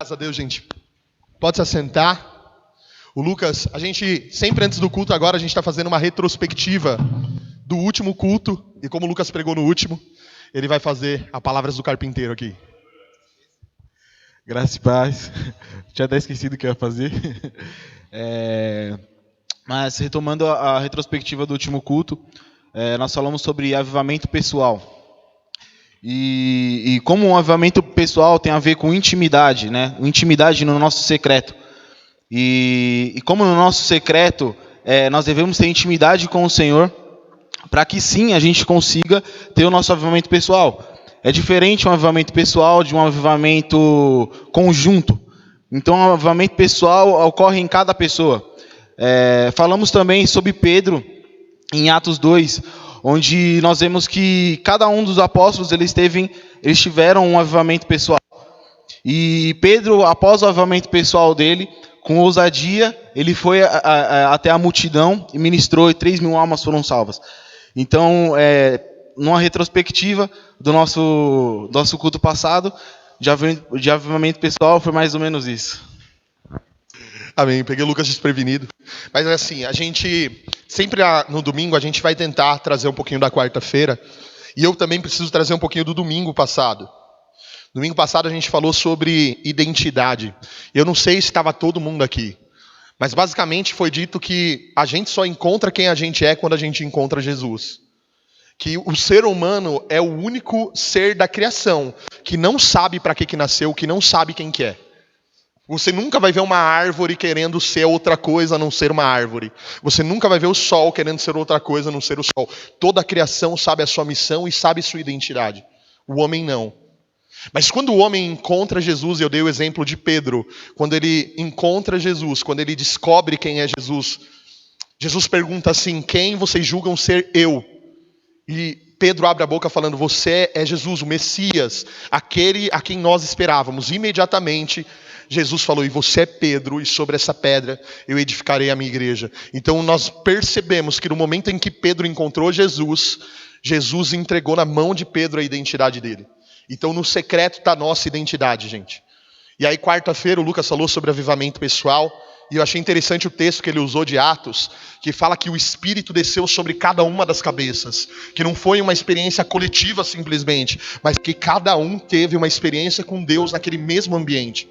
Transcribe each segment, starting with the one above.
Graças a Deus, gente. Pode se assentar. O Lucas, a gente, sempre antes do culto, agora a gente está fazendo uma retrospectiva do último culto. E como o Lucas pregou no último, ele vai fazer a palavras do carpinteiro aqui. Graças e paz. Tinha até esquecido o que eu ia fazer. Mas retomando a retrospectiva do último culto, nós falamos sobre avivamento pessoal. E como um avivamento pessoal tem a ver com intimidade, né? Intimidade no nosso secreto. E como no nosso secreto nós devemos ter intimidade com o Senhor, para que sim a gente consiga ter o nosso avivamento pessoal. É diferente um avivamento pessoal de um avivamento conjunto. Então, o avivamento pessoal ocorre em cada pessoa. Falamos também sobre Pedro, em Atos 2, onde nós vemos que cada um dos apóstolos eles tiveram um avivamento pessoal. E Pedro, após o avivamento pessoal dele, com ousadia, ele foi até a multidão e ministrou, e 3.000 almas foram salvas. Então, numa retrospectiva do nosso culto passado, de avivamento pessoal, foi mais ou menos isso. Amém, peguei o Lucas desprevenido. Mas assim, a gente, sempre no domingo, a gente vai tentar trazer um pouquinho da quarta-feira. E eu também preciso trazer um pouquinho do domingo passado. Domingo passado a gente falou sobre identidade. Eu não sei se estava todo mundo aqui. Mas basicamente foi dito que a gente só encontra quem a gente é quando a gente encontra Jesus. Que o ser humano é o único ser da criação que não sabe para que nasceu, que não sabe quem que é. Você nunca vai ver uma árvore querendo ser outra coisa a não ser uma árvore. Você nunca vai ver o sol querendo ser outra coisa a não ser o sol. Toda a criação sabe a sua missão e sabe sua identidade. O homem não. Mas quando o homem encontra Jesus, eu dei o exemplo de Pedro, quando ele encontra Jesus, quando ele descobre quem é Jesus, Jesus pergunta assim: quem vocês julgam ser eu? E Pedro abre a boca falando: você é Jesus, o Messias, aquele a quem nós esperávamos. Imediatamente Jesus falou: e você é Pedro, e sobre essa pedra eu edificarei a minha igreja. Então nós percebemos que no momento em que Pedro encontrou Jesus, Jesus entregou na mão de Pedro a identidade dele. Então no secreto está a nossa identidade, gente. E aí quarta-feira o Lucas falou sobre avivamento pessoal. E eu achei interessante o texto que ele usou de Atos, que fala que o Espírito desceu sobre cada uma das cabeças. Que não foi uma experiência coletiva simplesmente, mas que cada um teve uma experiência com Deus naquele mesmo ambiente.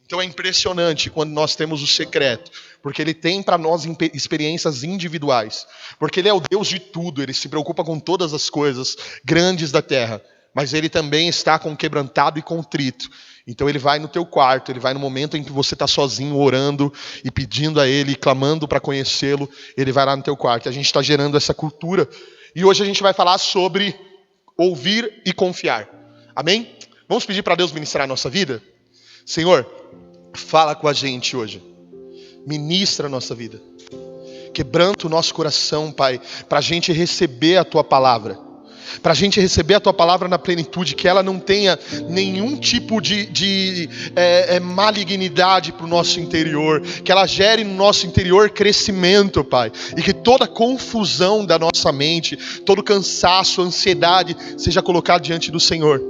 Então é impressionante quando nós temos o secreto, porque ele tem para nós experiências individuais. Porque ele é o Deus de tudo, ele se preocupa com todas as coisas grandes da terra. Mas ele também está com quebrantado e contrito. Então ele vai no teu quarto, ele vai no momento em que você está sozinho orando e pedindo a ele, clamando para conhecê-lo, ele vai lá no teu quarto. A gente está gerando essa cultura. E hoje a gente vai falar sobre ouvir e confiar. Amém? Vamos pedir para Deus ministrar a nossa vida? Senhor, fala com a gente hoje. Ministra a nossa vida. Quebranta o nosso coração, Pai, para a gente receber a tua palavra. Para a gente receber a tua palavra na plenitude, que ela não tenha nenhum tipo de malignidade para o nosso interior, que ela gere no nosso interior crescimento, Pai, e que toda confusão da nossa mente, todo cansaço, ansiedade, seja colocado diante do Senhor,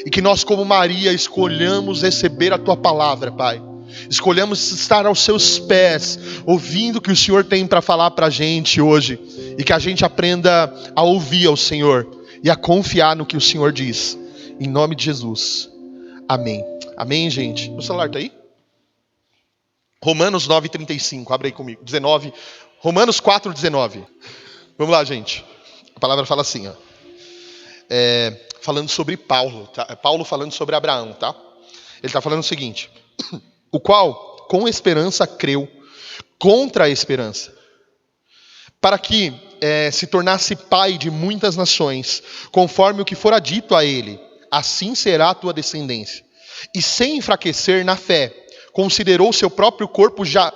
e que nós como Maria escolhamos receber a tua palavra, Pai. Escolhemos estar aos seus pés, ouvindo o que o Senhor tem para falar para a gente hoje, e que a gente aprenda a ouvir ao Senhor e a confiar no que o Senhor diz. Em nome de Jesus. Amém. Amém, gente. O celular está aí? Romanos 9:35. Abre aí comigo. 19. Romanos 4:19. Vamos lá, gente. A palavra fala assim, ó. Falando sobre Paulo. Tá? Paulo falando sobre Abraão, tá? Ele está falando o seguinte: o qual, com esperança, creu contra a esperança, para que se tornasse pai de muitas nações, conforme o que fora dito a ele, assim será a tua descendência. E sem enfraquecer na fé, considerou seu próprio corpo já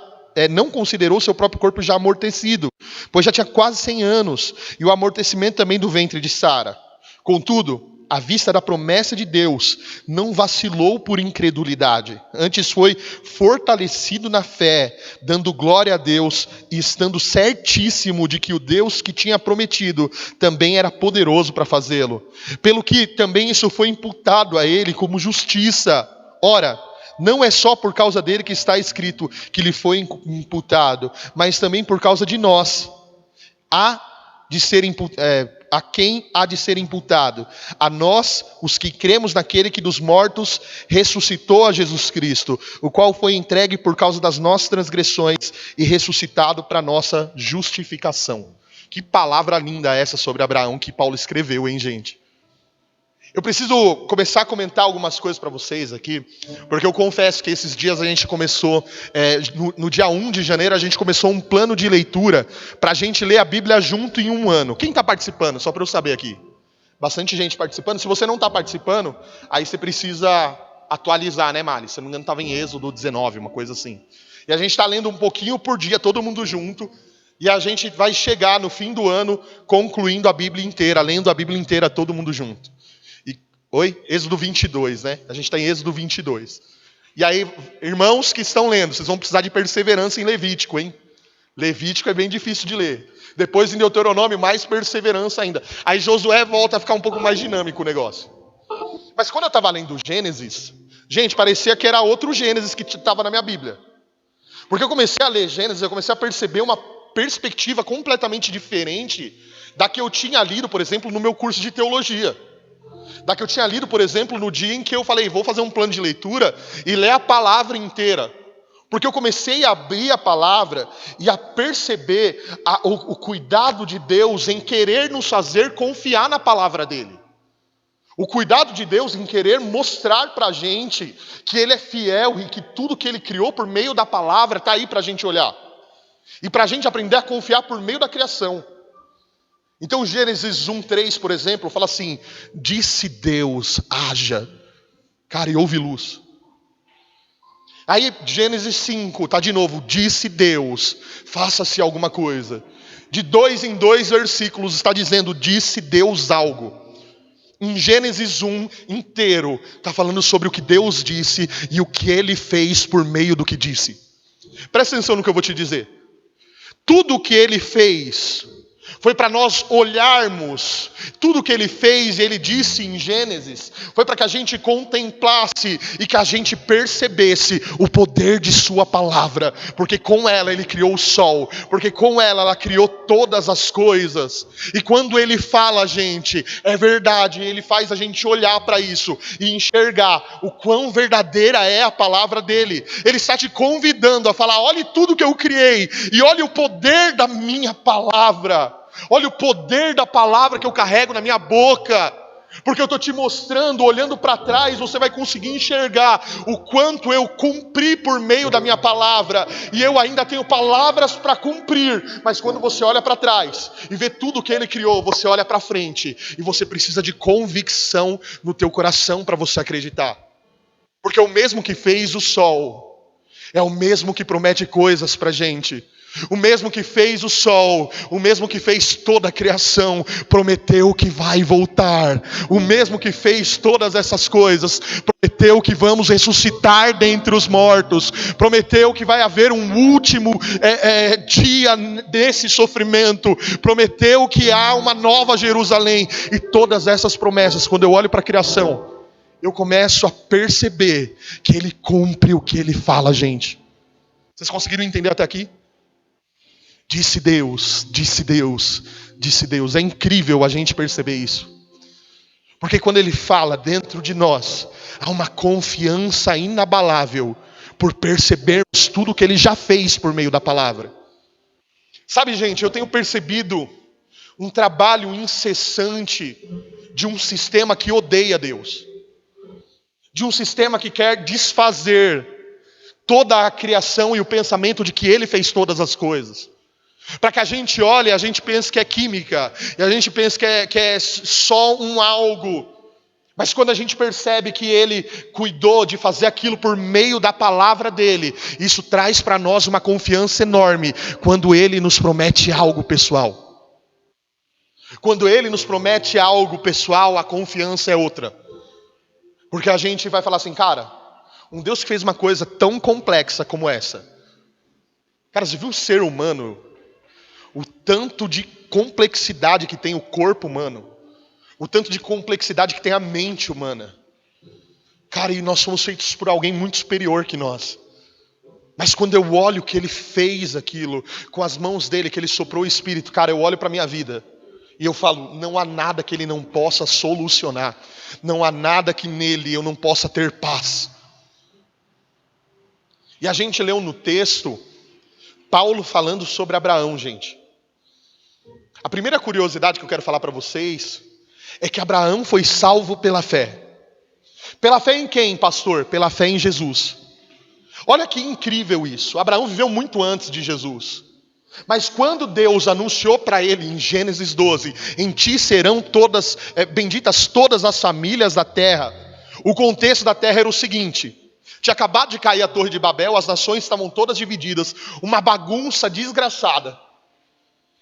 não considerou seu próprio corpo já amortecido, pois já tinha quase 100 anos, e o amortecimento também do ventre de Sara. Contudo, à vista da promessa de Deus, não vacilou por incredulidade, antes foi fortalecido na fé, dando glória a Deus e estando certíssimo de que o Deus que tinha prometido também era poderoso para fazê-lo. Pelo que também isso foi imputado a ele como justiça. Ora, não é só por causa dele que está escrito que lhe foi imputado, mas também por causa de nós. A quem há de ser imputado? A nós, os que cremos naquele que dos mortos ressuscitou a Jesus Cristo, o qual foi entregue por causa das nossas transgressões e ressuscitado para nossa justificação. Que palavra linda essa sobre Abraão que Paulo escreveu, hein, gente? Eu preciso começar a comentar algumas coisas para vocês aqui, porque eu confesso que esses dias a gente começou, no dia 1 de janeiro, a gente começou um plano de leitura para a gente ler a Bíblia junto em um ano. Quem está participando? Só para eu saber aqui. Bastante gente participando. Se você não está participando, aí você precisa atualizar, né, Mari? Se não me engano, estava em Êxodo 19, uma coisa assim. E a gente está lendo um pouquinho por dia, todo mundo junto, e a gente vai chegar no fim do ano concluindo a Bíblia inteira, lendo a Bíblia inteira, todo mundo junto. Oi? Êxodo 22, né? A gente está em Êxodo 22. E aí, irmãos que estão lendo, vocês vão precisar de perseverança em Levítico, hein? Levítico é bem difícil de ler. Depois em Deuteronômio, mais perseverança ainda. Aí Josué volta a ficar um pouco mais dinâmico o negócio. Mas quando eu estava lendo Gênesis, gente, parecia que era outro Gênesis que estava na minha Bíblia. Porque eu comecei a ler Gênesis, eu comecei a perceber uma perspectiva completamente diferente da que eu tinha lido, por exemplo, no meu curso de teologia. Da que eu tinha lido, por exemplo, no dia em que eu falei, vou fazer um plano de leitura e ler a palavra inteira. Porque eu comecei a abrir a palavra e a perceber o cuidado de Deus em querer nos fazer confiar na palavra dele. O cuidado de Deus em querer mostrar pra gente que ele é fiel e que tudo que ele criou por meio da palavra está aí pra gente olhar. E pra gente aprender a confiar por meio da criação. Então Gênesis 1:3, por exemplo, fala assim, disse Deus, haja. Cara, e houve luz. Aí Gênesis 5, tá de novo, disse Deus, faça-se alguma coisa. De 2 em 2 versículos está dizendo, disse Deus algo. Em Gênesis 1 inteiro, está falando sobre o que Deus disse e o que ele fez por meio do que disse. Presta atenção no que eu vou te dizer. Tudo o que ele fez foi para nós olharmos tudo que ele fez, e ele disse em Gênesis, foi para que a gente contemplasse e que a gente percebesse o poder de sua palavra, porque com ela ele criou o sol, porque com ela criou todas as coisas, e quando ele fala, gente, é verdade, ele faz a gente olhar para isso e enxergar o quão verdadeira é a palavra dele. Ele está te convidando a falar, olhe tudo que eu criei, e olhe o poder da minha palavra. Olha o poder da palavra que eu carrego na minha boca. Porque eu estou te mostrando, olhando para trás, você vai conseguir enxergar o quanto eu cumpri por meio da minha palavra. E eu ainda tenho palavras para cumprir. Mas quando você olha para trás e vê tudo que ele criou, você olha para frente. E você precisa de convicção no teu coração para você acreditar. Porque o mesmo que fez o sol é o mesmo que promete coisas para a gente. O mesmo que fez o sol, o mesmo que fez toda a criação, prometeu que vai voltar. O mesmo que fez todas essas coisas, prometeu que vamos ressuscitar dentre os mortos. Prometeu que vai haver um último dia desse sofrimento. Prometeu que há uma nova Jerusalém. E todas essas promessas, quando eu olho para a criação, eu começo a perceber que ele cumpre o que ele fala, gente. Vocês conseguiram entender até aqui? Disse Deus, disse Deus, disse Deus. É incrível a gente perceber isso. Porque quando ele fala dentro de nós, há uma confiança inabalável por percebermos tudo que ele já fez por meio da palavra. Sabe, gente, eu tenho percebido um trabalho incessante de um sistema que odeia Deus. De um sistema que quer desfazer toda a criação e o pensamento de que ele fez todas as coisas. Para que a gente olhe, a gente pense que é química, e a gente pense que é só um algo. Mas quando a gente percebe que ele cuidou de fazer aquilo por meio da palavra dele, isso traz para nós uma confiança enorme quando ele nos promete algo pessoal. Quando ele nos promete algo pessoal, a confiança é outra. Porque a gente vai falar assim, cara, um Deus que fez uma coisa tão complexa como essa. Cara, você viu o ser humano? O tanto de complexidade que tem o corpo humano. O tanto de complexidade que tem a mente humana. Cara, e nós somos feitos por alguém muito superior que nós. Mas quando eu olho que ele fez aquilo, com as mãos dele, que ele soprou o Espírito, cara, eu olho para a minha vida e eu falo, não há nada que ele não possa solucionar. Não há nada que nele eu não possa ter paz. E a gente leu no texto, Paulo falando sobre Abraão, gente. A primeira curiosidade que eu quero falar para vocês é que Abraão foi salvo pela fé. Pela fé em quem, pastor? Pela fé em Jesus. Olha que incrível isso. Abraão viveu muito antes de Jesus. Mas quando Deus anunciou para ele em Gênesis 12, em ti serão benditas todas as famílias da terra. O contexto da terra era o seguinte: tinha acabado de cair a Torre de Babel, as nações estavam todas divididas, uma bagunça desgraçada.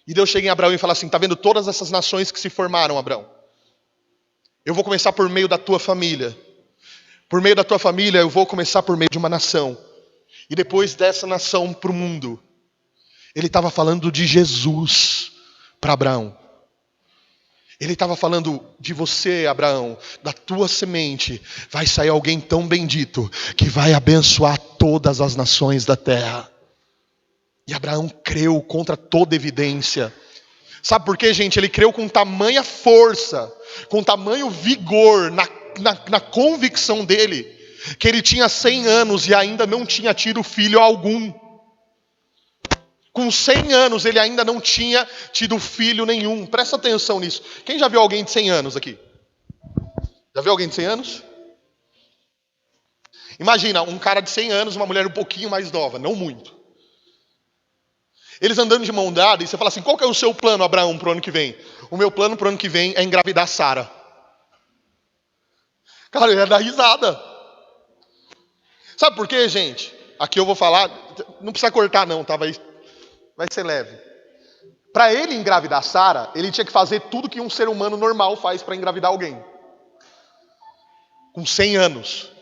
E Deus chega em Abraão e fala assim, tá vendo todas essas nações que se formaram, Abraão? Eu vou começar por meio da tua família. Por meio da tua família eu vou começar por meio de uma nação. E depois dessa nação para o mundo. Ele estava falando de Jesus para Abraão. Ele estava falando de você, Abraão, da tua semente. Vai sair alguém tão bendito que vai abençoar todas as nações da terra. E Abraão creu contra toda evidência. Sabe por quê, gente? Ele creu com tamanha força, com tamanho vigor, na convicção dele, que ele tinha 100 anos e ainda não tinha tido filho algum. Com 100 anos ele ainda não tinha tido filho nenhum. Presta atenção nisso. Quem já viu alguém de 100 anos aqui? Já viu alguém de 100 anos? Imagina, um cara de 100 anos, uma mulher um pouquinho mais nova, não muito. Eles andando de mão dada e você fala assim, qual que é o seu plano, Abraão, para o ano que vem? O meu plano para o ano que vem é engravidar Sara. Cara, eu ia dar risada. Sabe por quê, gente? Aqui eu vou falar, não precisa cortar não, tá? Vai ser leve. Para ele engravidar Sara, ele tinha que fazer tudo que um ser humano normal faz para engravidar alguém. Com 100 anos.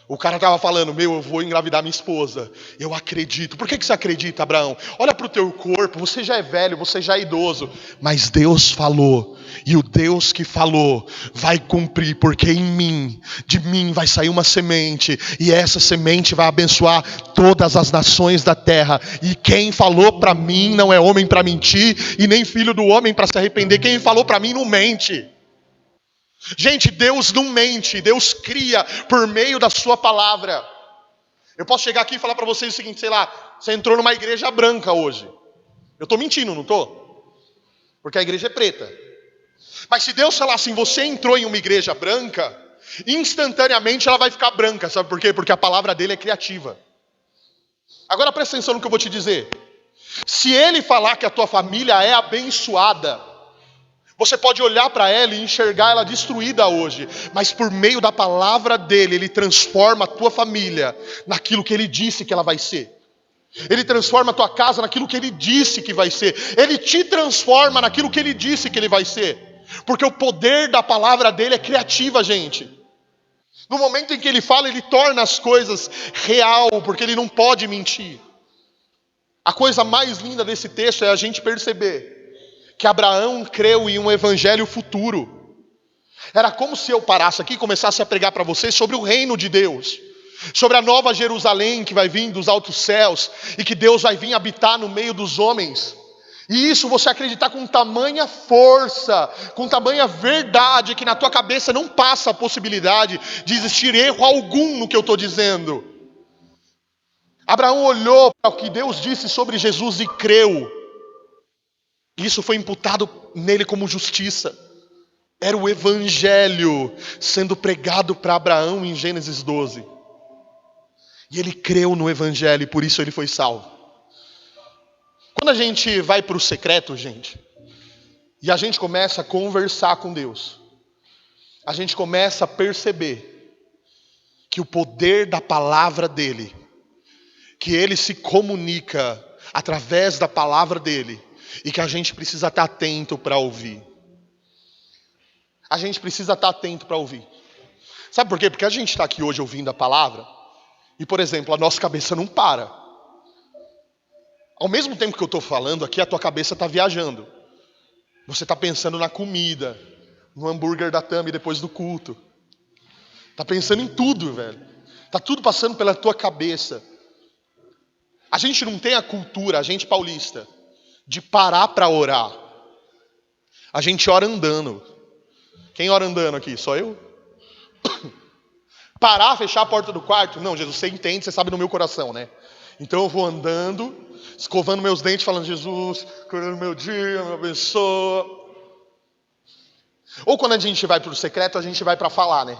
O cara estava falando, eu vou engravidar minha esposa. Eu acredito. Por que você acredita, Abraão? Olha para o teu corpo, você já é velho, você já é idoso. Mas Deus falou. E o Deus que falou vai cumprir. Porque de mim vai sair uma semente. E essa semente vai abençoar todas as nações da terra. E quem falou para mim não é homem para mentir. E nem filho do homem para se arrepender. Quem falou para mim não mente. Gente, Deus não mente, Deus cria por meio da sua palavra. Eu posso chegar aqui e falar para vocês o seguinte, sei lá, você entrou numa igreja branca hoje. Eu estou mentindo, não estou? Porque a igreja é preta. Mas se Deus falar assim, você entrou em uma igreja branca, instantaneamente ela vai ficar branca, sabe por quê? Porque a palavra dele é criativa. Agora presta atenção no que eu vou te dizer. Se ele falar que a tua família é abençoada, você pode olhar para ela e enxergar ela destruída hoje. Mas por meio da palavra dele, ele transforma a tua família naquilo que ele disse que ela vai ser. Ele transforma a tua casa naquilo que ele disse que vai ser. Ele te transforma naquilo que ele disse que ele vai ser. Porque o poder da palavra dele é criativa, gente. No momento em que ele fala, ele torna as coisas real, porque ele não pode mentir. A coisa mais linda desse texto é a gente perceber que Abraão creu em um evangelho futuro. Era como se eu parasse aqui e começasse a pregar para vocês sobre o reino de Deus, sobre a nova Jerusalém que vai vir dos altos céus e que Deus vai vir habitar no meio dos homens. E isso você acreditar com tamanha força, com tamanha verdade, que na tua cabeça não passa a possibilidade de existir erro algum no que eu estou dizendo. Abraão olhou para o que Deus disse sobre Jesus e creu. Isso foi imputado nele como justiça. Era o evangelho sendo pregado para Abraão em Gênesis 12. E ele creu no evangelho e por isso ele foi salvo. Quando a gente vai para o secreto, gente, e a gente começa a conversar com Deus, a gente começa a perceber que o poder da palavra dele, que ele se comunica através da palavra dele, e que a gente precisa estar atento para ouvir. A gente precisa estar atento para ouvir. Sabe por quê? Porque a gente está aqui hoje ouvindo a palavra e, por exemplo, a nossa cabeça não para. Ao mesmo tempo que eu estou falando aqui, a tua cabeça está viajando. Você está pensando na comida, no hambúrguer da Tami depois do culto. Tá pensando em tudo, velho. Tá tudo passando pela tua cabeça. A gente não tem a cultura, a gente paulista, de parar para orar. A gente ora andando. Quem ora andando aqui? Só eu? Parar, fechar a porta do quarto? Não, Jesus, você entende, você sabe no meu coração, né? Então eu vou andando, escovando meus dentes, falando, Jesus, cuida do meu dia, me abençoa. Ou quando a gente vai pro secreto, a gente vai para falar, né?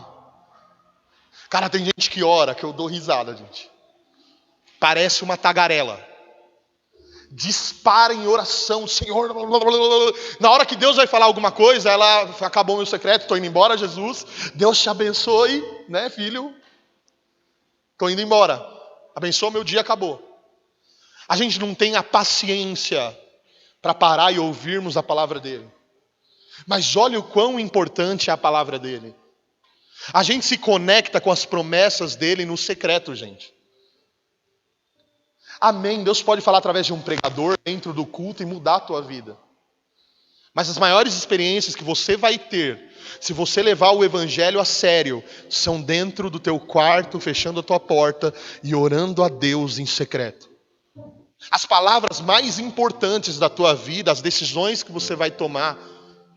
Cara, tem gente que ora, que eu dou risada, gente. Parece uma tagarela. Dispara em oração, Senhor. Na hora que Deus vai falar alguma coisa, ela acabou meu secreto, estou indo embora, Jesus. Deus te abençoe, né, filho? Estou indo embora. Abençoa meu dia, acabou. A gente não tem a paciência para parar e ouvirmos a palavra dele. Mas olha o quão importante é a palavra dele. A gente se conecta com as promessas dele no secreto, gente. Amém. Deus pode falar através de um pregador dentro do culto e mudar a tua vida. Mas as maiores experiências que você vai ter, se você levar o evangelho a sério, são dentro do teu quarto, fechando a tua porta e orando a Deus em secreto. As palavras mais importantes da tua vida, as decisões que você vai tomar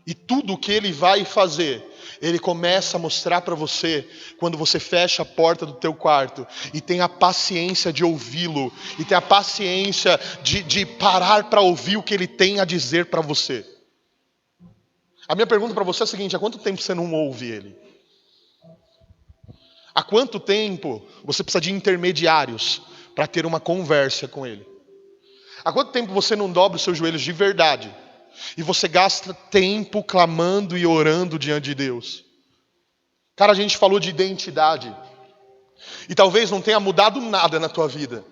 e tudo o que ele vai fazer, ele começa a mostrar para você quando você fecha a porta do teu quarto e tem a paciência de ouvi-lo e tem a paciência de parar para ouvir o que ele tem a dizer para você. A minha pergunta para você é a seguinte: há quanto tempo você não ouve ele? Há quanto tempo você precisa de intermediários para ter uma conversa com ele? Há quanto tempo você não dobra os seus joelhos de verdade? E você gasta tempo clamando e orando diante de Deus? Cara, a gente falou de identidade. E talvez não tenha mudado nada na tua vida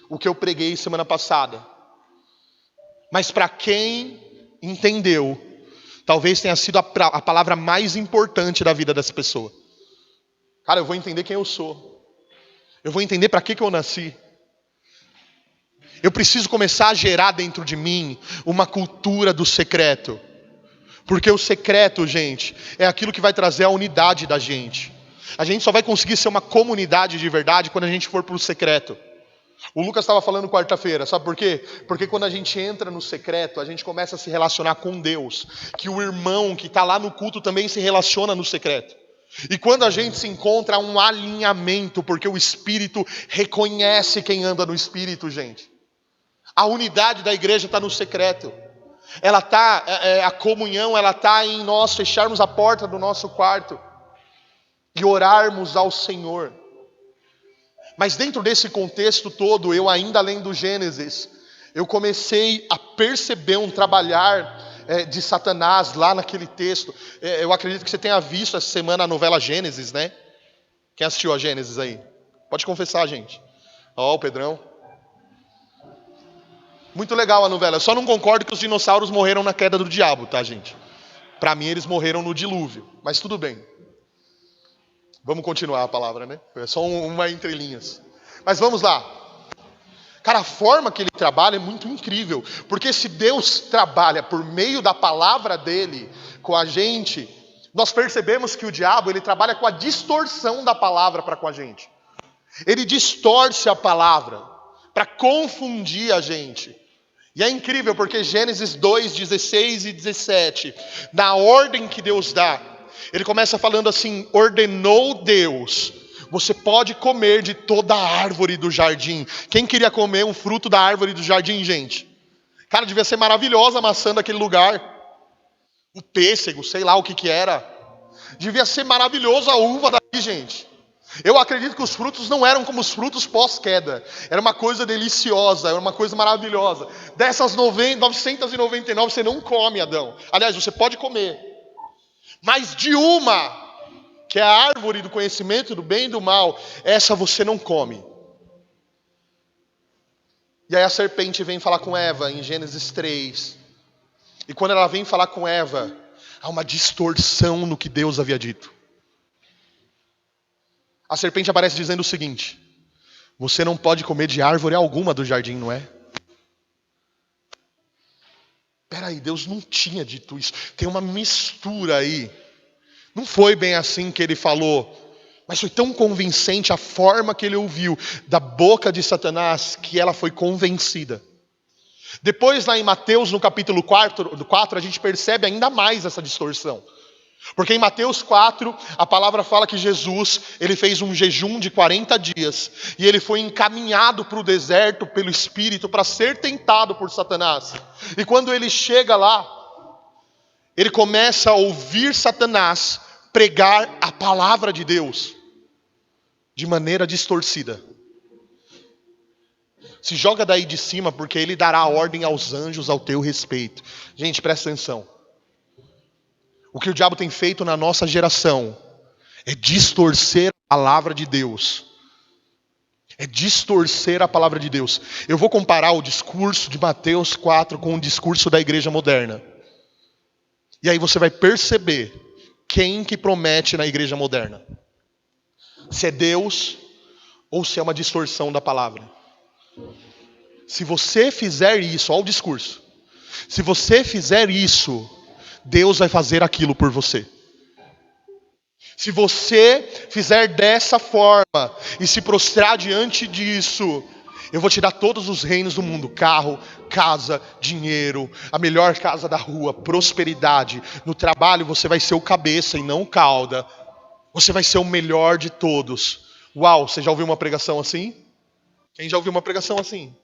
o que eu preguei semana passada. Mas para quem entendeu, talvez tenha sido a palavra mais importante da vida dessa pessoa. Cara, eu vou entender quem eu sou. Eu vou entender para que eu nasci. Eu preciso começar a gerar dentro de mim uma cultura do secreto. Porque o secreto, gente, é aquilo que vai trazer a unidade da gente. A gente só vai conseguir ser uma comunidade de verdade quando a gente for para o secreto. O Lucas estava falando quarta-feira, sabe por quê? Porque quando a gente entra no secreto, a gente começa a se relacionar com Deus. Que o irmão que está lá no culto também se relaciona no secreto. E quando a gente se encontra, há um alinhamento, porque o Espírito reconhece quem anda no Espírito, gente. A unidade da igreja está no secreto. Ela está, a comunhão, ela está em nós fecharmos a porta do nosso quarto e orarmos ao Senhor. Mas dentro desse contexto todo, eu ainda lendo Gênesis, eu comecei a perceber um trabalhar de Satanás lá naquele texto. Eu acredito que você tenha visto essa semana a novela Gênesis, né? Quem assistiu a Gênesis aí? Pode confessar, gente. Ó, o Pedrão. Muito legal a novela. Eu só não concordo que os dinossauros morreram na queda do diabo, tá, gente? Pra mim, eles morreram no dilúvio. Mas tudo bem. Vamos continuar a palavra, né? É só uma entre linhas. Mas vamos lá. Cara, a forma que ele trabalha é muito incrível. Porque se Deus trabalha por meio da palavra dele com a gente, nós percebemos que o diabo, ele trabalha com a distorção da palavra para com a gente. Ele distorce a palavra para confundir a gente. E é incrível porque Gênesis 2, 16 e 17, na ordem que Deus dá, ele começa falando assim: ordenou Deus, você pode comer de toda a árvore do jardim. Quem queria comer um fruto da árvore do jardim, gente? Cara, devia ser maravilhosa a maçã daquele lugar. O pêssego, sei lá o que era. Devia ser maravilhoso a uva daqui, gente. Eu acredito que os frutos não eram como os frutos pós-queda. Era uma coisa deliciosa, era uma coisa maravilhosa. Dessas 999 você não come, Adão. Aliás, você pode comer. Mas de uma, que é a árvore do conhecimento do bem e do mal, essa você não come. E aí a serpente vem falar com Eva em Gênesis 3. E quando ela vem falar com Eva, há uma distorção no que Deus havia dito. A serpente aparece dizendo o seguinte: você não pode comer de árvore alguma do jardim, não é? Peraí, Deus não tinha dito isso. Tem uma mistura aí. Não foi bem assim que ele falou Mas foi tão convincente a forma que ele ouviu da boca de Satanás que ela foi convencida. Depois, lá em Mateus, no capítulo 4, a gente percebe ainda mais essa distorção. Porque em Mateus 4, a palavra fala que Jesus, ele fez um jejum de 40 dias. E ele foi encaminhado para o deserto pelo Espírito para ser tentado por Satanás. E quando ele chega lá, ele começa a ouvir Satanás pregar a palavra de Deus de maneira distorcida. Se joga daí de cima, porque ele dará ordem aos anjos ao teu respeito. Gente, presta atenção. O que o diabo tem feito na nossa geração é distorcer a palavra de Deus. É distorcer a palavra de Deus. Eu vou comparar o discurso de Mateus 4 com o discurso da igreja moderna. E aí você vai perceber quem que promete na igreja moderna. Se é Deus ou se é uma distorção da palavra. Se você fizer isso, olha o discurso. Se você fizer isso, Deus vai fazer aquilo por você. Se você fizer dessa forma e se prostrar diante disso, eu vou te dar todos os reinos do mundo: carro, casa, dinheiro, a melhor casa da rua, prosperidade. No trabalho você vai ser o cabeça e não o cauda. Você vai ser o melhor de todos. Uau, você já ouviu uma pregação assim? Quem já ouviu uma pregação assim?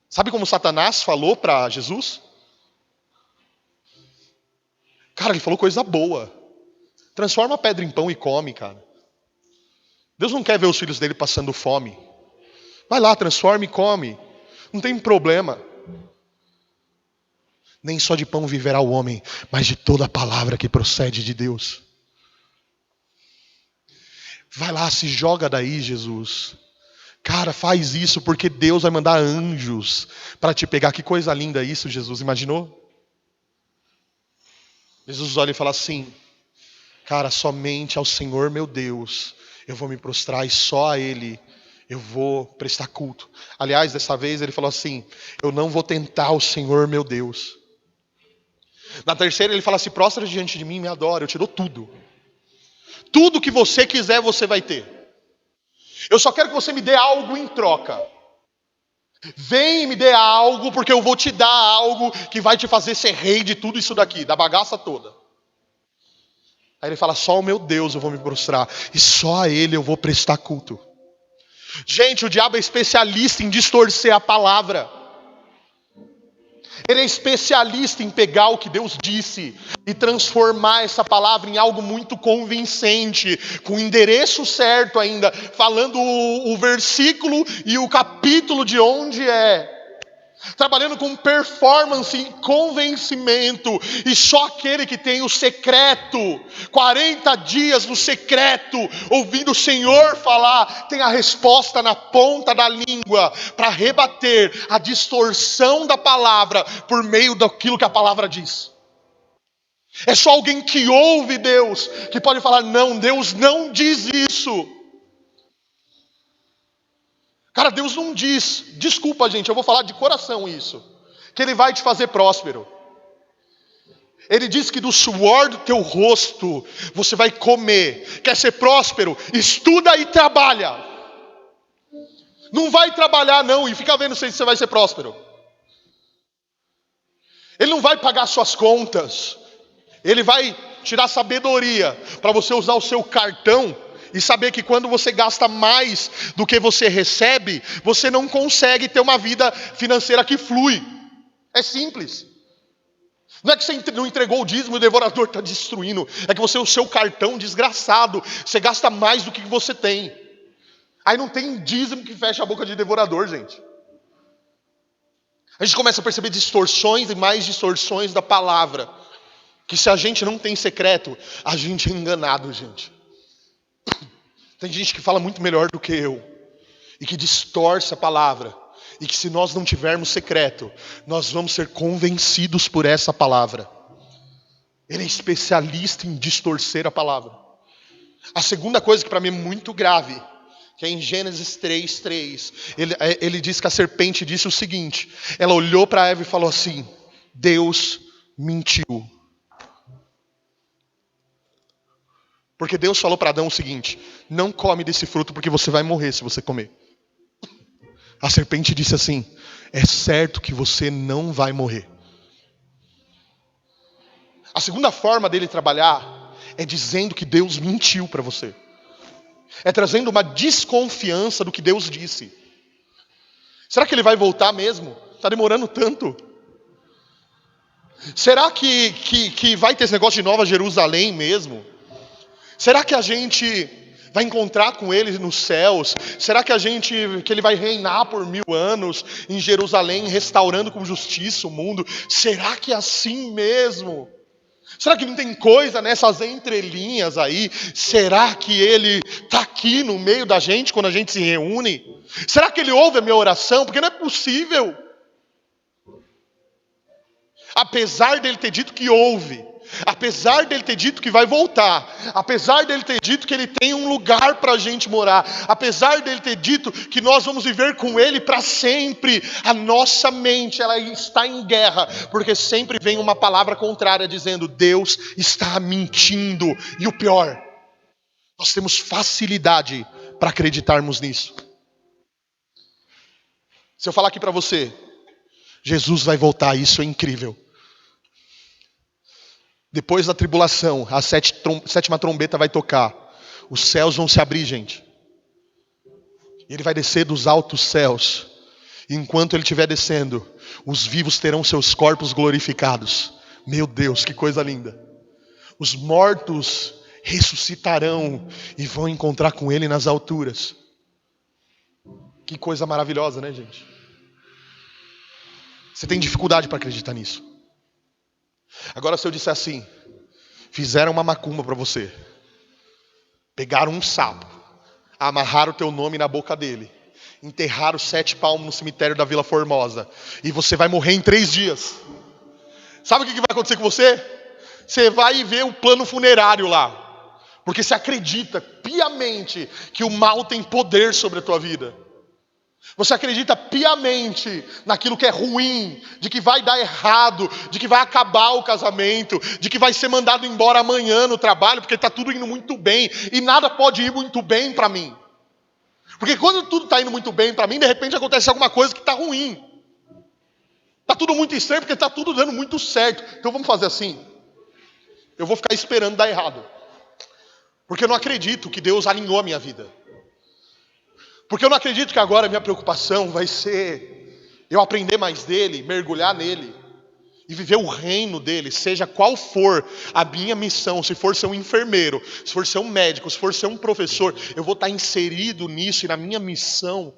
Sabe como Satanás falou para Jesus? Cara, ele falou coisa boa. Transforma a pedra em pão e come, cara. Deus não quer ver os filhos dele passando fome. Vai lá, transforma e come. Não tem problema. Nem só de pão viverá o homem, mas de toda a palavra que procede de Deus. Vai lá, se joga daí, Jesus. Cara, faz isso porque Deus vai mandar anjos para te pegar. Que coisa linda isso, Jesus. Imaginou? Jesus olha e fala assim: cara, somente ao Senhor meu Deus eu vou me prostrar e só a Ele eu vou prestar culto. Aliás, dessa vez ele falou assim: eu não vou tentar o Senhor meu Deus. Na terceira ele fala assim: prostra diante de mim e me adora, eu te dou tudo. Tudo que você quiser você vai ter. Eu só quero que você me dê algo em troca. Vem e me dê algo, porque eu vou te dar algo que vai te fazer ser rei de tudo isso daqui, da bagaça toda. Aí ele fala: só o meu Deus eu vou me prostrar, e só a Ele eu vou prestar culto. Gente, o diabo é especialista em distorcer a palavra. Ele é especialista em pegar o que Deus disse e transformar essa palavra em algo muito convincente, com o endereço certo ainda, falando o versículo e o capítulo de onde é. Trabalhando com performance e convencimento. E só aquele que tem o secreto, 40 dias no secreto, ouvindo o Senhor falar, tem a resposta na ponta da língua para rebater a distorção da palavra por meio daquilo que a palavra diz. É só alguém que ouve Deus que pode falar: não, Deus não diz isso. Cara, Deus não diz, desculpa gente, eu vou falar de coração isso, que Ele vai te fazer próspero. Ele diz que do suor do teu rosto você vai comer. Quer ser próspero? Estuda e trabalha. Não vai trabalhar não e fica vendo se você vai ser próspero. Ele não vai pagar suas contas. Ele vai tirar sabedoria para você usar o seu cartão e saber que quando você gasta mais do que você recebe, você não consegue ter uma vida financeira que flui. É simples. Não é que você não entregou o dízimo e o devorador está destruindo. É que você, o seu cartão desgraçado, você gasta mais do que você tem. Aí não tem dízimo que feche a boca de devorador, gente. A gente começa a perceber distorções e mais distorções da palavra. Que se a gente não tem secreto, a gente é enganado, gente. Tem gente que fala muito melhor do que eu e que distorce a palavra, e que se nós não tivermos secreto, nós vamos ser convencidos por essa palavra. Ele é especialista em distorcer a palavra. A segunda coisa que para mim é muito grave, que é em Gênesis 3:3, ele diz que a serpente disse o seguinte: ela olhou para Eva e falou assim: Deus mentiu. Porque Deus falou para Adão o seguinte: não come desse fruto porque você vai morrer se você comer. A serpente disse assim: é certo que você não vai morrer. A segunda forma dele trabalhar é dizendo que Deus mentiu para você. É trazendo uma desconfiança do que Deus disse. Será que ele vai voltar mesmo? Está demorando tanto. Será que vai ter esse negócio de Nova Jerusalém mesmo? Será que a gente vai encontrar com ele nos céus? Será que ele vai reinar por 1000 anos em Jerusalém, restaurando com justiça o mundo? Será que é assim mesmo? Será que não tem coisa nessas entrelinhas aí? Será que ele está aqui no meio da gente quando a gente se reúne? Será que ele ouve a minha oração? Porque não é possível. Apesar dele ter dito que ouve, apesar dele ter dito que vai voltar, apesar dele ter dito que ele tem um lugar para a gente morar, apesar dele ter dito que nós vamos viver com ele para sempre, a nossa mente ela está em guerra, porque sempre vem uma palavra contrária dizendo: Deus está mentindo. E o pior, nós temos facilidade para acreditarmos nisso. Se eu falar aqui para você, Jesus vai voltar, isso é incrível. Depois da tribulação, a sétima trombeta vai tocar. Os céus vão se abrir, gente. Ele vai descer dos altos céus. E enquanto ele estiver descendo, os vivos terão seus corpos glorificados. Meu Deus, que coisa linda. Os mortos ressuscitarão e vão encontrar com ele nas alturas. Que coisa maravilhosa, né, gente? Você tem dificuldade para acreditar nisso. Agora, se eu disser assim: fizeram uma macumba para você, pegaram um sapo, amarraram o teu nome na boca dele, enterraram 7 palmos no cemitério da Vila Formosa, e você vai morrer em 3 dias. Sabe o que vai acontecer com você? Você vai ver o plano funerário lá, porque você acredita piamente que o mal tem poder sobre a tua vida. Você acredita piamente naquilo que é ruim, de que vai dar errado, de que vai acabar o casamento, de que vai ser mandado embora amanhã no trabalho, porque está tudo indo muito bem, e nada pode ir muito bem para mim. Porque quando tudo está indo muito bem para mim, de repente acontece alguma coisa que está ruim. Está tudo muito estranho, porque está tudo dando muito certo. Então vamos fazer assim: eu vou ficar esperando dar errado, porque eu não acredito que Deus alinhou a minha vida. Porque eu não acredito que agora a minha preocupação vai ser eu aprender mais dele, mergulhar nele e viver o reino dele, seja qual for a minha missão. Se for ser um enfermeiro, se for ser um médico, se for ser um professor, eu vou estar inserido nisso e na minha missão,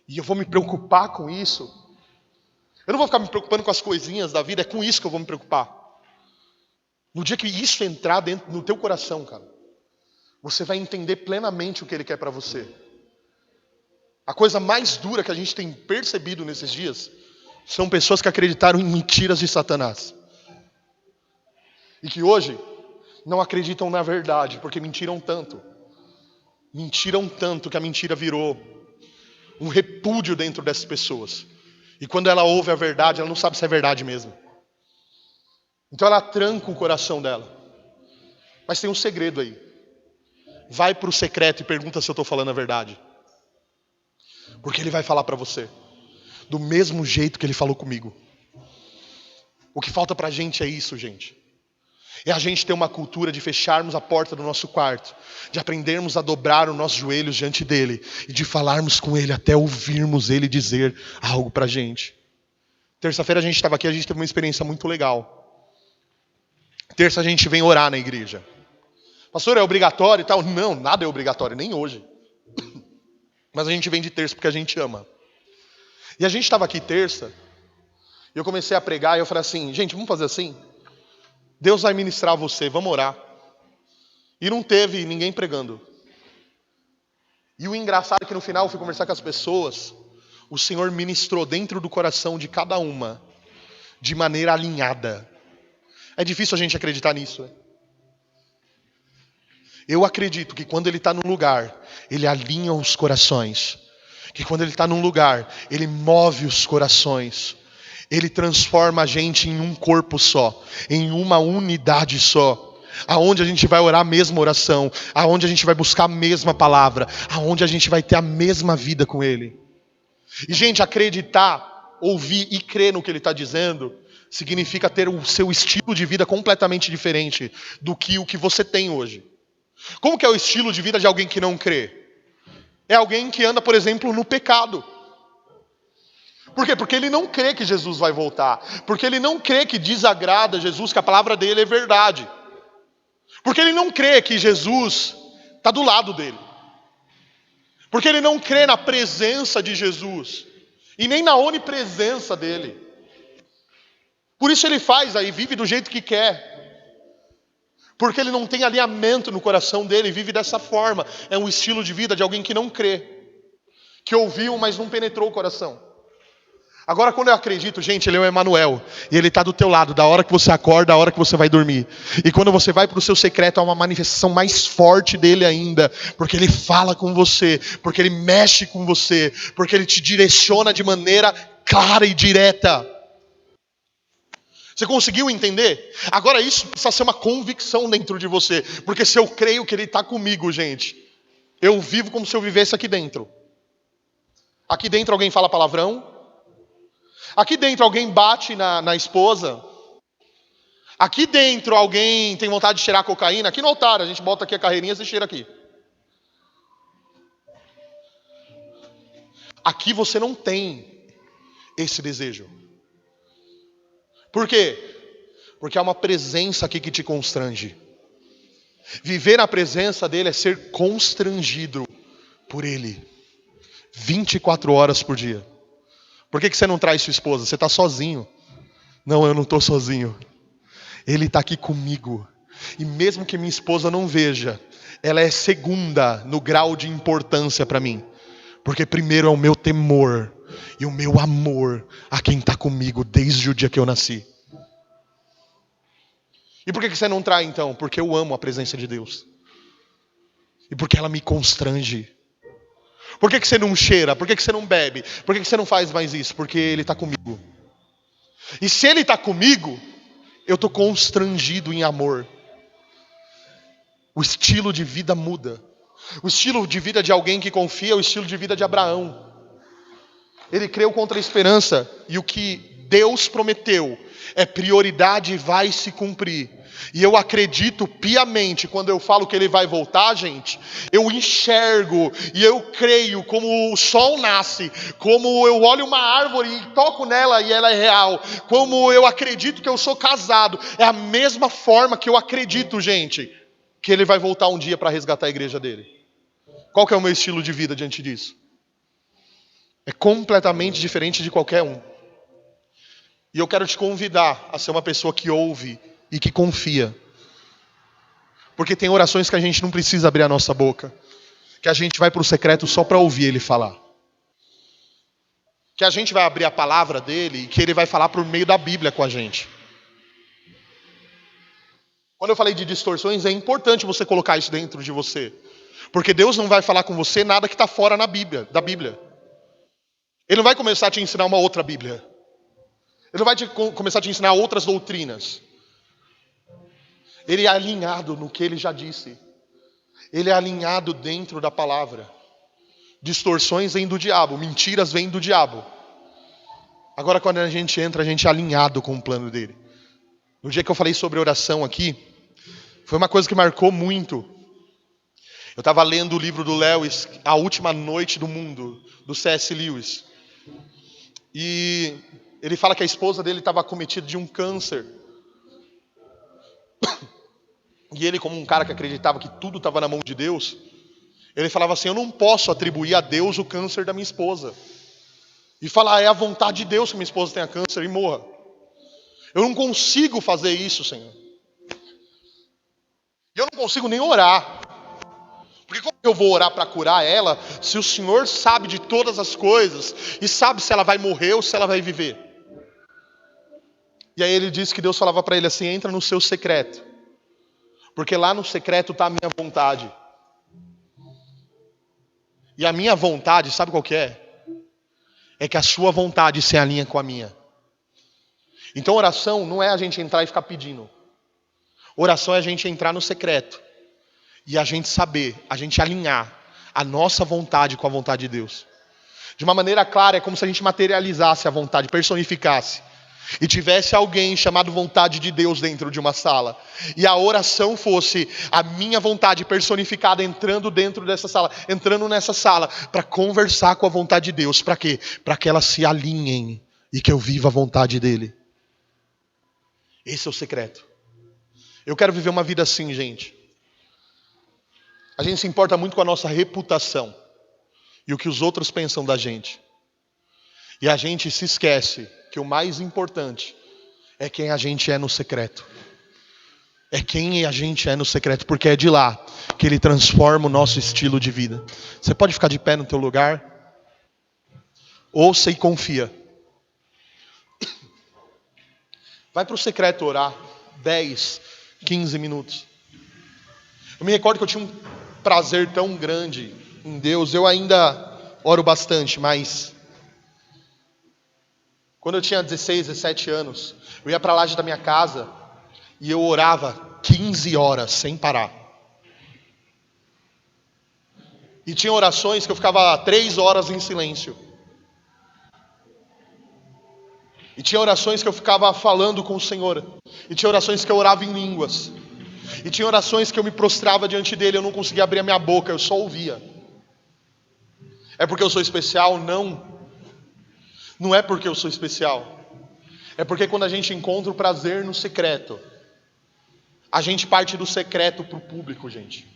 e eu vou me preocupar com isso. Eu não vou ficar me preocupando com as coisinhas da vida, é com isso que eu vou me preocupar. No dia que isso entrar dentro no teu coração, cara, você vai entender plenamente o que ele quer para você. A coisa mais dura que a gente tem percebido nesses dias são pessoas que acreditaram em mentiras de Satanás. E que hoje não acreditam na verdade, porque mentiram tanto. Mentiram tanto que a mentira virou um repúdio dentro dessas pessoas. E quando ela ouve a verdade, ela não sabe se é verdade mesmo. Então ela tranca o coração dela. Mas tem um segredo aí. Vai para o secreto e pergunta se eu estou falando a verdade. Porque ele vai falar para você do mesmo jeito que ele falou comigo. O que falta para a gente é isso, gente. É a gente ter uma cultura de fecharmos a porta do nosso quarto, de aprendermos a dobrar os nossos joelhos diante dele e de falarmos com ele até ouvirmos ele dizer algo para a gente. Terça-feira a gente estava aqui, a gente teve uma experiência muito legal. Terça a gente vem orar na igreja. Pastor, é obrigatório e tal? Não, nada é obrigatório, nem hoje. Mas a gente vem de terça porque a gente ama. E a gente estava aqui terça, e eu comecei a pregar, e eu falei assim: gente, vamos fazer assim? Deus vai ministrar você, vamos orar. E não teve ninguém pregando. E o engraçado é que no final eu fui conversar com as pessoas, o Senhor ministrou dentro do coração de cada uma, de maneira alinhada. É difícil a gente acreditar nisso, né? Eu acredito que quando ele está num lugar, ele alinha os corações. Que quando ele está num lugar, ele move os corações. Ele transforma a gente em um corpo só, em uma unidade só. aonde a gente vai orar a mesma oração, aonde a gente vai buscar a mesma palavra, aonde a gente vai ter a mesma vida com Ele. E, gente, acreditar, ouvir e crer no que Ele está dizendo, significa ter o seu estilo de vida completamente diferente do que o que você tem hoje. Como que é o estilo de vida de alguém que não crê? É alguém que anda, por exemplo, no pecado. Por quê? Porque ele não crê que Jesus vai voltar. Porque ele não crê que desagrada Jesus, que a palavra dele é verdade. Porque ele não crê que Jesus está do lado dele. Porque ele não crê na presença de Jesus. E nem na onipresença dele. Por isso ele faz aí, vive do jeito que quer. Porque ele não tem alinhamento no coração dele, vive dessa forma. É um estilo de vida de alguém que não crê. Que ouviu, mas não penetrou o coração. Agora, quando eu acredito, gente, Ele é o Emanuel. E Ele está do teu lado, da hora que você acorda, da hora que você vai dormir. E quando você vai para o seu secreto, há uma manifestação mais forte dEle ainda. Porque Ele fala com você, porque Ele mexe com você, porque Ele te direciona de maneira clara e direta. Você conseguiu entender? Agora isso precisa ser uma convicção dentro de você. Porque se eu creio que Ele está comigo, gente, eu vivo como se eu vivesse aqui dentro. Aqui dentro alguém fala palavrão. Aqui dentro alguém bate na esposa. Aqui dentro alguém tem vontade de cheirar cocaína. Aqui no altar, a gente bota aqui a carreirinha e cheira aqui. Aqui você não tem esse desejo. Por quê? Porque há uma presença aqui que te constrange. Viver na presença dele é ser constrangido por ele. 24 horas por dia. Por que você não traz sua esposa? Você está sozinho. Não, eu não estou sozinho. Ele está aqui comigo. E mesmo que minha esposa não veja, ela é segunda no grau de importância para mim. Porque primeiro é o meu temor e o meu amor a quem está comigo desde o dia que eu nasci. E por que você não trai então? Porque eu amo a presença de Deus. E porque ela me constrange. Por que você não cheira? Por que você não bebe? Por que você não faz mais isso? Porque Ele está comigo. E se Ele está comigo, eu estou constrangido em amor. O estilo de vida muda. O estilo de vida de alguém que confia é o estilo de vida de Abraão. Ele creu contra a esperança. E o que Deus prometeu é prioridade e vai se cumprir. E eu acredito piamente, quando eu falo que Ele vai voltar, gente, eu enxergo e eu creio como o sol nasce, como eu olho uma árvore e toco nela e ela é real, como eu acredito que eu sou casado, é a mesma forma que eu acredito, gente, que Ele vai voltar um dia para resgatar a igreja dele. Qual que é o meu estilo de vida diante disso? É completamente diferente de qualquer um. E eu quero te convidar a ser uma pessoa que ouve e que confia. Porque tem orações que a gente não precisa abrir a nossa boca. Que a gente vai para o secreto só para ouvir Ele falar. Que a gente vai abrir a palavra dEle e que Ele vai falar por meio da Bíblia com a gente. Quando eu falei de distorções, é importante você colocar isso dentro de você. Porque Deus não vai falar com você nada que está fora da Bíblia. Ele não vai começar a te ensinar uma outra Bíblia. Ele não vai começar a te ensinar outras doutrinas. Ele é alinhado no que Ele já disse. Ele é alinhado dentro da palavra. Distorções vêm do diabo, mentiras vêm do diabo. Agora quando a gente entra, a gente é alinhado com o plano dele. No dia que eu falei sobre oração aqui, foi uma coisa que marcou muito. Eu estava lendo o livro do Lewis, A Última Noite do Mundo, do C.S. Lewis. E ele fala que a esposa dele estava acometida de um câncer. E ele, como um cara que acreditava que tudo estava na mão de Deus, ele falava assim, eu não posso atribuir a Deus o câncer da minha esposa. E falar, é a vontade de Deus que minha esposa tenha câncer e morra. Eu não consigo fazer isso, Senhor. E eu não consigo nem orar. Porque como eu vou orar para curar ela, se o Senhor sabe de todas as coisas, e sabe se ela vai morrer ou se ela vai viver? E aí ele disse que Deus falava para ele assim, entra no seu secreto. Porque lá no secreto está a minha vontade. E a minha vontade, sabe qual que é? É que a sua vontade se alinha com a minha. Então oração não é a gente entrar e ficar pedindo. Oração é a gente entrar no secreto e a gente saber, a gente alinhar a nossa vontade com a vontade de Deus. De uma maneira clara, é como se a gente materializasse a vontade, personificasse. E tivesse alguém chamado vontade de Deus dentro de uma sala. E a oração fosse a minha vontade personificada entrando dentro dessa sala, entrando nessa sala, para conversar com a vontade de Deus. Para quê? Para que elas se alinhem e que eu viva a vontade dEle. Esse é o secreto. Eu quero viver uma vida assim, gente. A gente se importa muito com a nossa reputação e o que os outros pensam da gente. E a gente se esquece que o mais importante é quem a gente é no secreto. É quem a gente é no secreto, porque é de lá que Ele transforma o nosso estilo de vida. Você pode ficar de pé no teu lugar? Ouça e confia. Vai para o secreto orar 10, 15 minutos. Eu me recordo que eu tinha um prazer tão grande em Deus. Eu ainda oro bastante, mas quando eu tinha 16, 17 anos, eu ia para a laje da minha casa e eu orava 15 horas sem parar. E tinha orações que eu ficava 3 horas em silêncio. E tinha orações que eu ficava falando com o Senhor. E tinha orações que eu orava em línguas. E tinha orações que eu me prostrava diante dele, eu não conseguia abrir a minha boca, eu só ouvia. É porque eu sou especial? Não. Não é porque eu sou especial. É porque quando a gente encontra o prazer no secreto, a gente parte do secreto para o público, gente.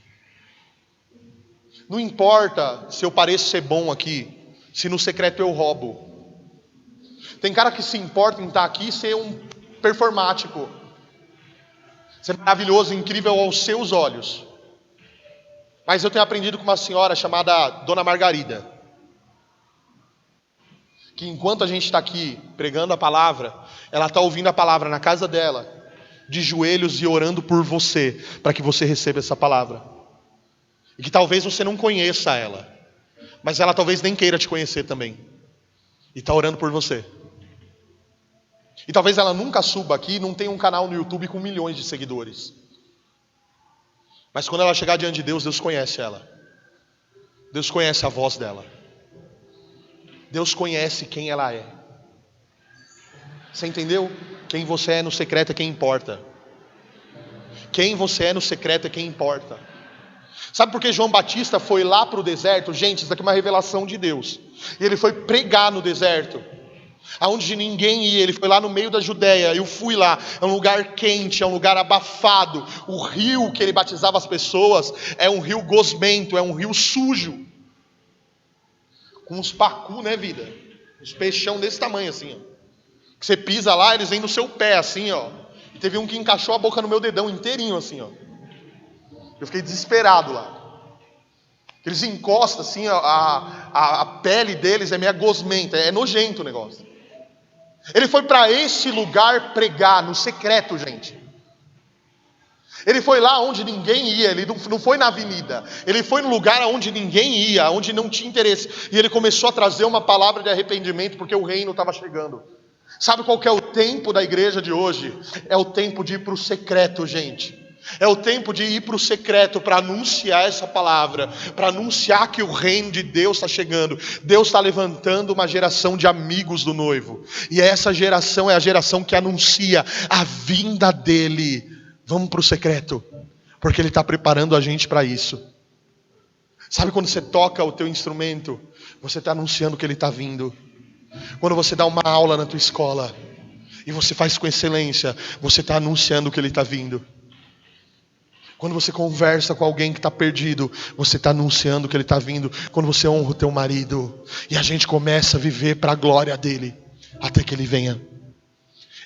Não importa se eu pareço ser bom aqui, se no secreto eu roubo. Tem cara que se importa em estar aqui e ser um performático. Ser maravilhoso, incrível aos seus olhos. Mas eu tenho aprendido com uma senhora chamada Dona Margarida, que enquanto a gente está aqui pregando a palavra, ela está ouvindo a palavra na casa dela, de joelhos e orando por você, para que você receba essa palavra. E que talvez você não conheça ela, mas ela talvez nem queira te conhecer também. E está orando por você. E talvez ela nunca suba aqui e não tenha um canal no YouTube com milhões de seguidores. Mas quando ela chegar diante de Deus, Deus conhece ela. Deus conhece a voz dela. Deus conhece quem ela é. Você entendeu? Quem você é no secreto é quem importa. Quem você é no secreto é quem importa. Sabe por que João Batista foi lá para o deserto? Gente, isso aqui é uma revelação de Deus. E ele foi pregar no deserto, aonde ninguém ia. Ele foi lá no meio da Judéia. Eu fui lá. É um lugar quente, é um lugar abafado. O rio que ele batizava as pessoas é um rio gosmento, é um rio sujo, com uns pacu, né, vida? Uns peixão desse tamanho assim, ó. Que você pisa lá, eles vêm no seu pé assim, ó. E teve um que encaixou a boca no meu dedão inteirinho assim, ó. Eu fiquei desesperado lá. Eles encostam assim, ó, a pele deles é meio gosmenta, é nojento o negócio. Ele foi para esse lugar pregar, no secreto, gente. Ele foi lá onde ninguém ia, ele não foi na avenida. Ele foi no lugar onde ninguém ia, onde não tinha interesse. E ele começou a trazer uma palavra de arrependimento, porque o reino estava chegando. Sabe qual que é o tempo da igreja de hoje? É o tempo de ir para o secreto, gente. É o tempo de ir para o secreto para anunciar essa palavra, para anunciar que o reino de Deus está chegando. Deus está levantando uma geração de amigos do noivo. E essa geração é a geração que anuncia a vinda dele. Vamos para o secreto, porque Ele está preparando a gente para isso. Sabe quando você toca o teu instrumento, você está anunciando que Ele está vindo. Quando você dá uma aula na tua escola, e você faz com excelência, você está anunciando que Ele está vindo. Quando você conversa com alguém que está perdido, você está anunciando que Ele está vindo. Quando você honra o teu marido, e a gente começa a viver para a glória dEle, até que Ele venha.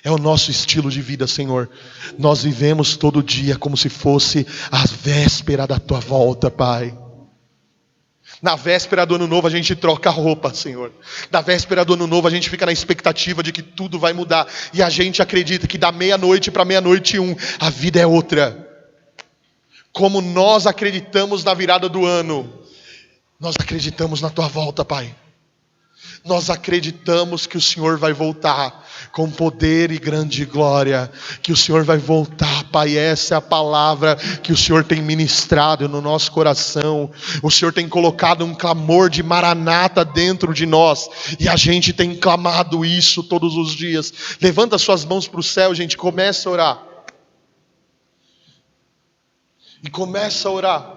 É o nosso estilo de vida, Senhor. Nós vivemos todo dia como se fosse a véspera da Tua volta, Pai. Na véspera do ano novo a gente troca a roupa, Senhor. Na véspera do ano novo a gente fica na expectativa de que tudo vai mudar. E a gente acredita que da meia-noite para meia-noite e 1, a vida é outra. Como nós acreditamos na virada do ano, nós acreditamos na Tua volta, Pai. Nós acreditamos que o Senhor vai voltar com poder e grande glória, que o Senhor vai voltar, Pai. Essa é a palavra que o Senhor tem ministrado no nosso coração. O Senhor tem colocado um clamor de Maranata dentro de nós, e a gente tem clamado isso todos os dias. Levanta suas mãos para o céu, gente, começa a orar. E começa a orar.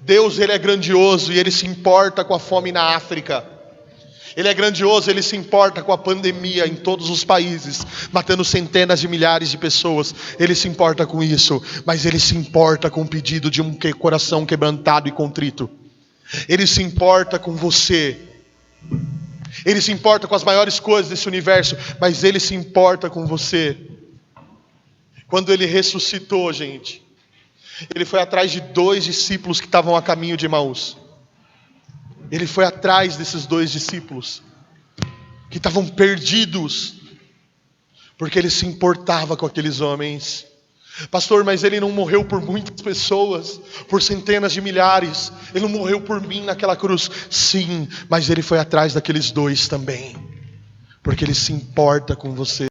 Deus, Ele é grandioso e Ele se importa com a fome na África. Ele é grandioso, Ele se importa com a pandemia em todos os países, matando centenas de milhares de pessoas. Ele se importa com isso, mas Ele se importa com o pedido de um coração quebrantado e contrito. Ele se importa com você. Ele se importa com as maiores coisas desse universo, mas Ele se importa com você. Quando Ele ressuscitou, gente, Ele foi atrás de 2 discípulos que estavam a caminho de Emaús. Ele foi atrás desses 2 discípulos que estavam perdidos, porque Ele se importava com aqueles homens. Pastor, mas Ele não morreu por muitas pessoas, por centenas de milhares. Ele não morreu por mim naquela cruz. Sim, mas Ele foi atrás daqueles 2 também, porque Ele se importa com você.